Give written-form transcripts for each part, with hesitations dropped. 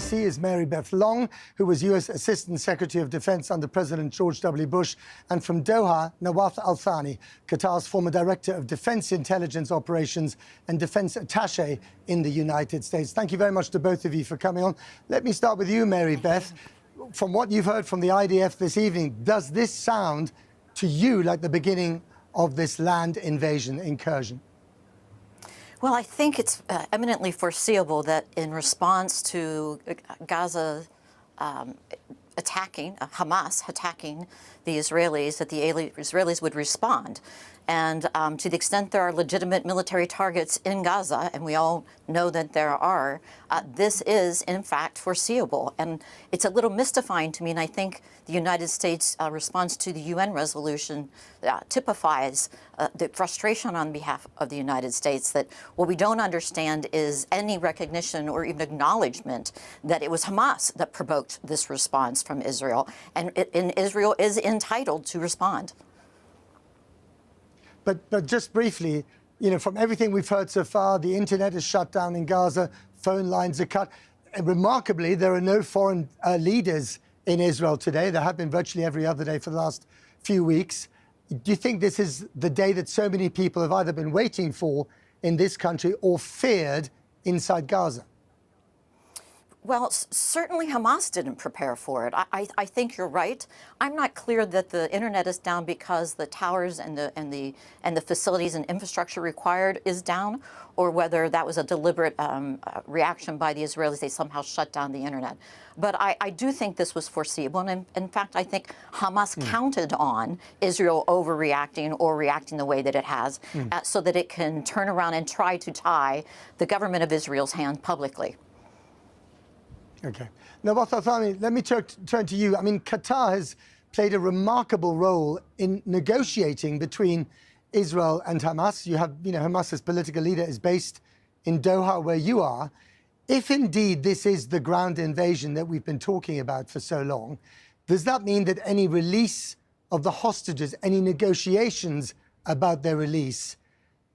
D.C. is Mary Beth Long, who was U.S. Assistant Secretary of Defense under President George W. Bush, and from Doha, Nawaf Al-Thani, Qatar's former Director of Defense Intelligence Operations and Defense Attaché in the United States. Thank you very much to both of you for coming on. Let me start with you, Mary Beth. From what you've heard from the IDF this evening, does this sound to you like the beginning of this land invasion incursion? Well, I think it's eminently foreseeable that in response to Gaza Hamas attacking the Israelis, that the Israelis would respond. And to the extent there are legitimate military targets in Gaza, and we all know that there are, this is, in fact, foreseeable. And it's a little mystifying to me, and I think the United States' response to the UN resolution typifies the frustration on behalf of the United States, that what we don't understand is any recognition or even acknowledgement that it was Hamas that provoked this response from Israel, and Israel is entitled to respond. But just briefly, you know, from everything we've heard so far, the internet is shut down in Gaza, phone lines are cut. And remarkably, there are no foreign leaders in Israel today. There have been virtually every other day for the last few weeks. Do you think this is the day that so many people have either been waiting for in this country or feared inside Gaza? Well, certainly Hamas didn't prepare for it. I think you're right. I'm not clear that the internet is down because the towers and the facilities and infrastructure required is down, or whether that was a deliberate reaction by the Israelis. They somehow shut down the internet. But I do think this was foreseeable. And in fact, I think Hamas counted on Israel overreacting or reacting the way that it has so that it can turn around and try to tie the government of Israel's hand publicly. Okay. Now, Al-Thani, let me turn to you. I mean, Qatar has played a remarkable role in negotiating between Israel and Hamas. You have, you know, Hamas's political leader is based in Doha, where you are. If indeed this is the ground invasion that we've been talking about for so long, does that mean that any release of the hostages, any negotiations about their release,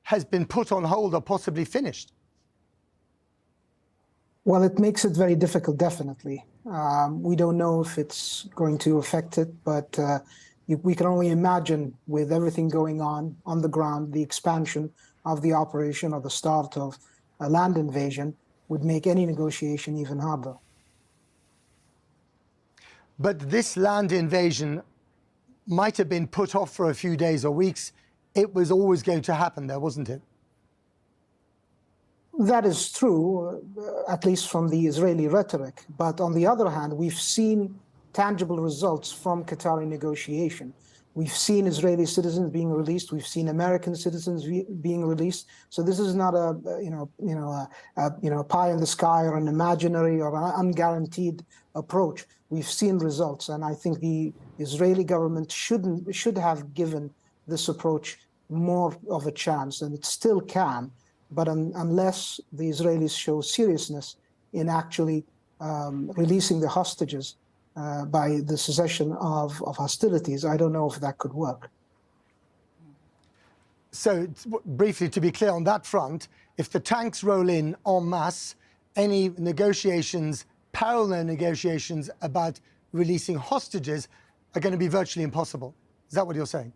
has been put on hold or possibly finished? Well, it makes it very difficult, definitely. We don't know if it's going to affect it, but we can only imagine, with everything going on the ground, the expansion of the operation or the start of a land invasion would make any negotiation even harder. But this land invasion might have been put off for a few days or weeks. It was always going to happen there, wasn't it? That is true, at least from the Israeli rhetoric. But on the other hand, we've seen tangible results from Qatari negotiation. We've seen Israeli citizens being released. We've seen American citizens being released. So this is not a pie in the sky or an imaginary or an unguaranteed approach. We've seen results, and I think the Israeli government should have given this approach more of a chance, and it still can. But unless the Israelis show seriousness in actually releasing the hostages by the cessation of hostilities, I don't know if that could work. So briefly, to be clear on that front, if the tanks roll in en masse, any negotiations, parallel negotiations about releasing hostages are going to be virtually impossible. Is that what you're saying?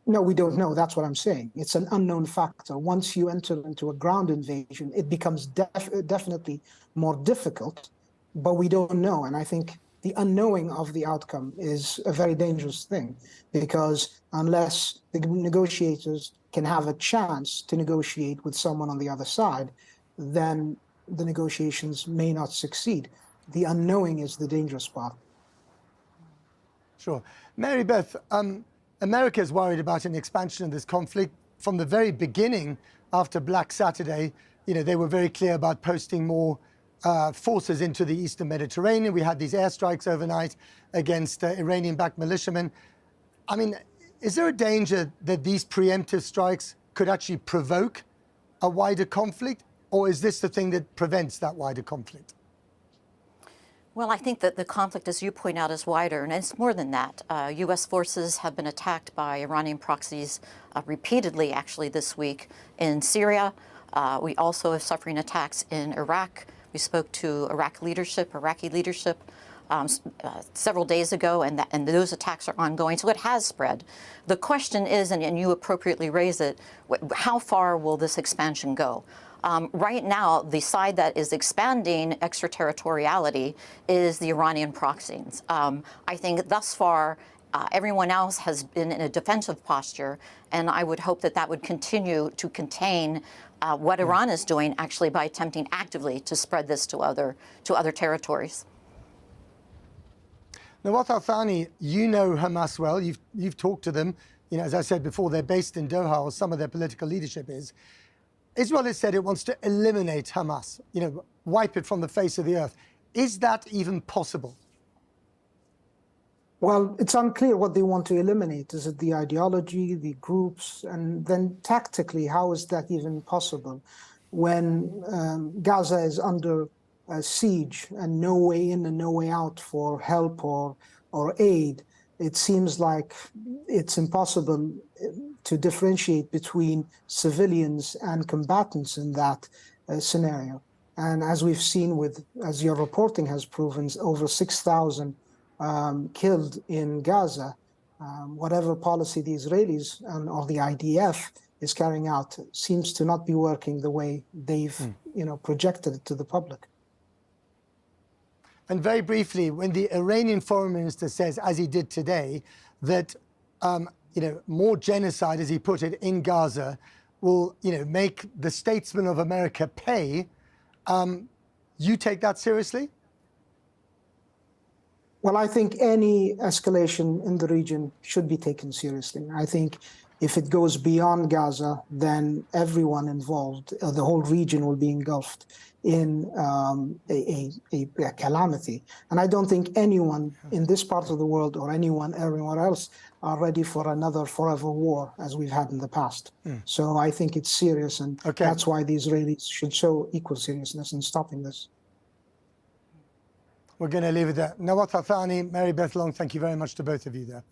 No, we don't know. That's what I'm saying. It's an unknown factor. Once you enter into a ground invasion, it becomes definitely more difficult, but we don't know. And I think the unknowing of the outcome is a very dangerous thing, because unless the negotiators can have a chance to negotiate with someone on the other side, then the negotiations may not succeed. The unknowing is the dangerous part. Sure. Mary Beth, America is worried about an expansion of this conflict. From the very beginning, after Black Saturday, you know, they were very clear about posting more forces into the Eastern Mediterranean. We had these airstrikes overnight against Iranian-backed militiamen. I mean, is there a danger that these preemptive strikes could actually provoke a wider conflict, or is this the thing that prevents that wider conflict? Well, I think that the conflict, as you point out, is wider, and it's more than that. U.S. forces have been attacked by Iranian proxies repeatedly, actually, this week in Syria. We also are suffering attacks in Iraq. We spoke to Iraqi leadership several days ago, and those attacks are ongoing. So it has spread. The question is, and you appropriately raise it, how far will this expansion go? Right now, the side that is expanding extraterritoriality is the Iranian proxies. I think thus far, everyone else has been in a defensive posture, and I would hope that that would continue to contain what Iran is doing, actually, by attempting actively to spread this to other territories. Nawaf Al-Thani, you know Hamas well. You've talked to them. You know, as I said before, they're based in Doha, or some of their political leadership is. Israel has said it wants to eliminate Hamas, you know, wipe it from the face of the earth. Is that even possible? Well, it's unclear what they want to eliminate. Is it the ideology, the groups? And then tactically, how is that even possible when Gaza is under siege and no way in and no way out for help or aid? It seems like it's impossible to differentiate between civilians and combatants in that scenario. And as we've seen as your reporting has proven, over 6,000 killed in Gaza. Whatever policy the Israelis or the IDF is carrying out seems to not be working the way they've projected it to the public. And very briefly, when the Iranian foreign minister says, as he did today, that more genocide, as he put it, in Gaza will make the statesmen of America pay, you take that seriously? Well, I think any escalation in the region should be taken seriously. I think if it goes beyond Gaza, then everyone involved, the whole region will be engulfed in a calamity. And I don't think anyone in this part of the world or anyone everywhere else are ready for another forever war as we've had in the past. So I think it's serious, and that's why the Israelis should show equal seriousness in stopping this. We're going to leave it there. Nawaf Al-Thani, Mary Beth Long, thank you very much to both of you there.